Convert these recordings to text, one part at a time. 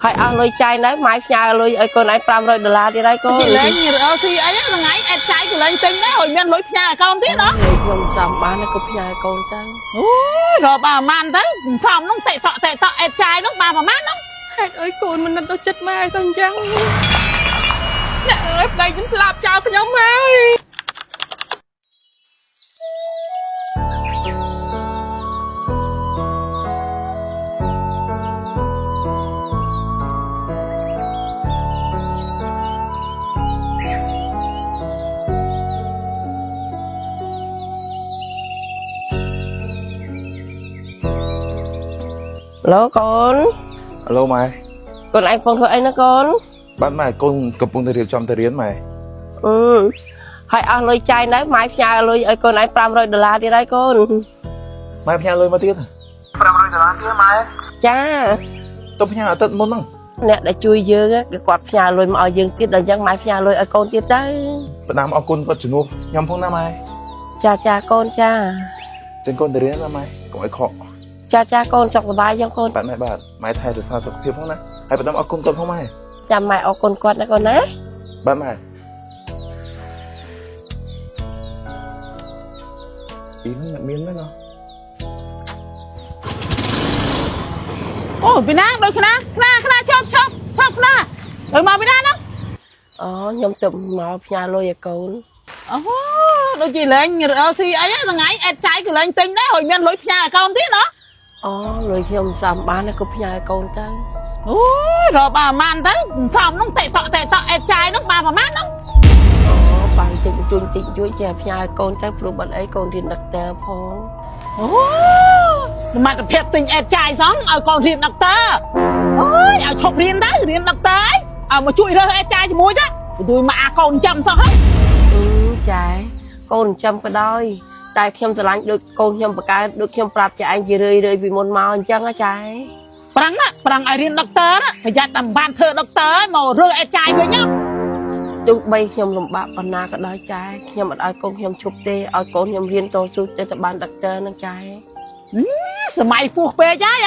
ហើយអស់លុយចាយនៅម៉ែផ្ញើលុយឲ្យកូនឯង$500ទៀតហើយកូនលេងរកស៊ីអីហ្នឹងថ្ងៃអត់ចាយក៏លេងទិញដែរហើយមានលុយផ្ញើឲ្យកូនទៀតណាខ្ញុំសំបានក៏ផ្ញើឲ្យកូនទៅអូយរកបានប្រហែលទៅសំនោះតេតក់អត់ចាយនោះបានប្រហែលនោះហេតុអីកូនមិននឹកដល់ចិត្តម៉ែទៅអញ្ចឹងអ្នកអើយប្តីខ្ញុំស្លាប់ចោលខ្ញុំហើយឡូកូនឡូម៉ែកូនឯងពងធ្វើអីណាកូនបាទម៉ែកូនកំពុងតែរៀបចំទៅរៀនម៉ែហើយអស់លុយចាយនៅម៉ែផ្ញើលុយឲ្យកូនឯង$500ទៀតហើយកូនម៉ែផ្ញើលុយមកទៀត$500ទៀតម៉ែចាទៅផ្ញើអាទិត្យមុនហ្នឹងអ្នកដែលជួយយើងគេគាត់ផ្ញើលុយមកឲ្យយើងទៀតដល់អញ្ចឹងម៉ែផ្ញើលុយឲ្យកូនទៀតទៅបណ្ដាំអរគុណគាត់ជំនួសខ្ញុំផងណាម៉ែចាកូនចាចឹងកូនទៅរៀនណាម៉ែកុំឲ្យខកចាកូនសុខសប្បាយចឹងកូនបាទម៉ែថែរក្សាសុខភាពផងណាហើយបណ្ដាំអរគុណគាត់ផងម៉ែចាំម៉ែអរគុណគាត់ណាកូនណាបាទម៉ែពីហ្នឹងមានមែនណាអូពីណាដូចខ្នាឈប់ខ្នាទៅមកពីណាហ្នឹងអូខ្ញុំទៅមកផ្ញើលុយឲ្យកូនអូដូចជាលេងរកស៊ីអីថ្ងៃអត់ចាយក៏លេងទិញដែរហើយមានលុយផ្ញើឲ្យកូនទៀតណាអូលុយខ្ញុំសំបានក៏ផ្ញើឲ្យកូនទៅអូយរកបានប្រហែលទៅសំនោះតេតក់អត់ចាយនោះបានប្រហែលនោះអូបានតិចជួយចេះផ្ញើឲ្យកូនទៅព្រោះបាត់អីកូនរៀនដុកទ័រផងអូសមត្ថភាពទិញអត់ចាយសងឲ្យកូនរៀនដុកទ័រអូយឲ្យឈប់រៀនទៅរៀនដុកទ័រឲ្យមកជួយរើសអត់ចាយជាមួយទៅជួយមកអាកូនចាំសោះហ្នឹងចាកូនចាំក៏ដោយតែខ្ញុំស្រឡាញ់ដូចកូនខ្ញុំបកកើតដូចខ្ញុំប្រាប់ចាឯងជារឿយពីមុនមកអញ្ចឹងណាចាប្រាំងឲ្យរៀនដុកទ័រប្រយ័ត្នតែបានធ្វើដុកទ័រមករើសអត់ចាយវិញណាទោះបីខ្ញុំលំបាកប៉ុណ្ណាក៏ដោយចាខ្ញុំអត់ឲ្យកូនខ្ញុំឈប់ទេឲ្យកូនខ្ញុំរៀនតស៊ូទៅបានដុកទ័រនឹងចាសម័យពោះពេកហើយ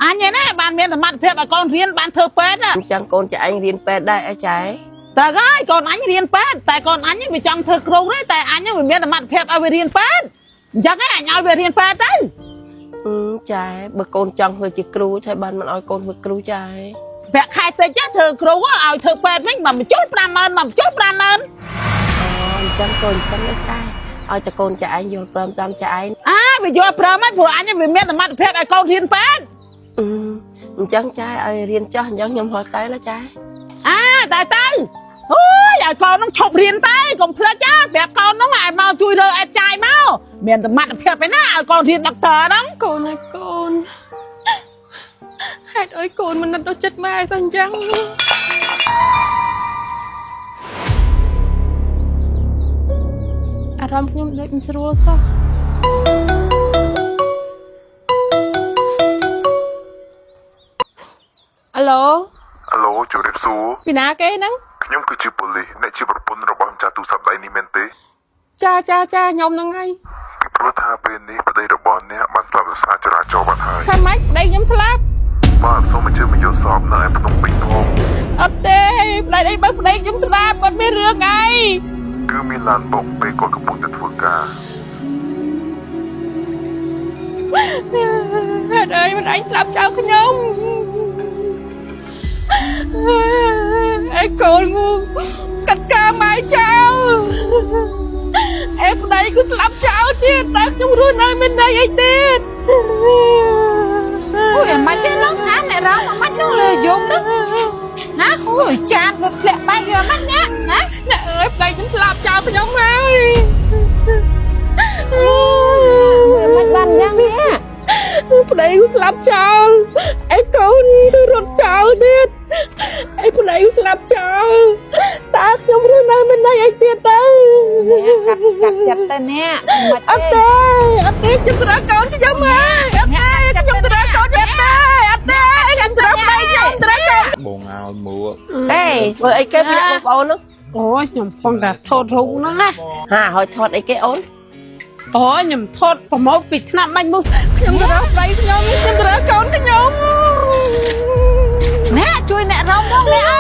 អញណាបានមានសមត្ថភាពឲ្យកូនរៀនបានធ្វើពេទ្យអញ្ចឹងកូនចាឯងរៀនពេទ្យដែរអីចាតែហើយកូនអញរៀនពេទ្យតែកូនអញវាចង់ធ្វើគ្រូទេតែអញវាមានសមត្ថភាពឲ្យវារៀនពេទ្យអញ្ចឹងឯងអញឲ្យវារៀនពេទ្យទៅចាបើកូនចង់ធ្វើជាគ្រូតែបានមិនឲ្យកូនធ្វើគ្រូចាប្រាក់ខែតិចធ្វើគ្រូឲ្យធ្វើពេទ្យវិញមកបញ្ចុះ50000មកបញ្ចុះ50000អញ្ចឹងកូនអញ្ចឹងទេតែឲ្យតែកូនចាឯងយល់ព្រមតាមចាឯងវាយល់ព្រមហើយព្រោះអញវាមានសមត្ថភាពឲ្យកូនរៀនពេទ្យអញ្ចឹងចាឲ្យរៀនចោះអញ្ចឹងខ្ញុំហត់ទៅណាចាទៅអូយឲ្យកូននឹងឈប់រៀនទៅកុំភ្លេចចាប្រាប់កូននោះឲ្យមកជួយរើអត់ចាយមកមានសមត្ថភាពឯណាឲ្យកូនរៀនដុកទ័រហ្នឹងកូនហើយកូនហេតុអីកូនមិននឹកដល់ចិត្តម៉ែទៅអញ្ចឹងអារម្មណ៍ខ្ញុំដូចមិនស្រួលសោះអាឡូជម្រាបសួរពីណាគេហ្នឹងខ្ញុំគឺជាប៉ូលីសអ្នកជាប្រពន្ធរបស់ម្ចាស់ទូរស័ព្ទដៃនេះមែនទេចាខ្ញុំហ្នឹងហើយព្រោះថាពេលនេះប្តីរបស់អ្នកបានស្លាប់ដោយសារចរាចរណ៍បាត់ហើយថាម៉េចប្តីខ្ញុំស្លាប់បាទសូមអញ្ជើញមកយកសពនៅឯភ្នំពេញផងអត់ទេប្តីបើប្តីខ្ញុំស្លាប់គាត់មានរឿងអីគឺមានឡានបុកពេលគាត់កំពុងតែធ្វើការហេតុអីមិនអញស្លាប់ចោលខ្ញុំឯកូនកាត់ការម៉ែចោលឯប្តីគឺស្លាប់ចោលទៀតតែខ្ញុំរស់នៅមានន័យអីទៀតអូយមិនចេះឡងណាអ្នករងមិននោះលើយំទៅណាអូយចានគាត់ធ្លាក់បែបយកមិនណាអ្នកអើយប្តីខ្ញុំស្លាប់ចោលខ្ញុំហើយមិនបានយ៉ាងនេះប្តីគឺស្លាប់ចោលឯកូនគឺរត់ចោលទៀតឯប្តីគឺស្លាប់ចោលតើខ្ញុំរស់នៅមានន័យអីទៀតទៅកាត់ចិត្តទៅអ្នកអត់ទេខ្ញុំត្រូវកូនខ្ញុំហើយអត់ទេខ្ញុំត្រូវកូនខ្ញុំទេអត់ទេខ្ញុំត្រូវប្តីខ្ញុំត្រូវកូនបងឲ្យមួអេធ្វើអីគេពីអ្នកបងប្អូននោះអូយខ្ញុំកំពុងតែថតរូបហ្នឹងណាហើយថតអីគេអូនអូយខ្ញុំថតប្រម៉ូទពីថ្នាក់បាញ់មុខខ្ញុំត្រូវប្តីខ្ញុំត្រូវកូនខ្ញុំណែ ông không nè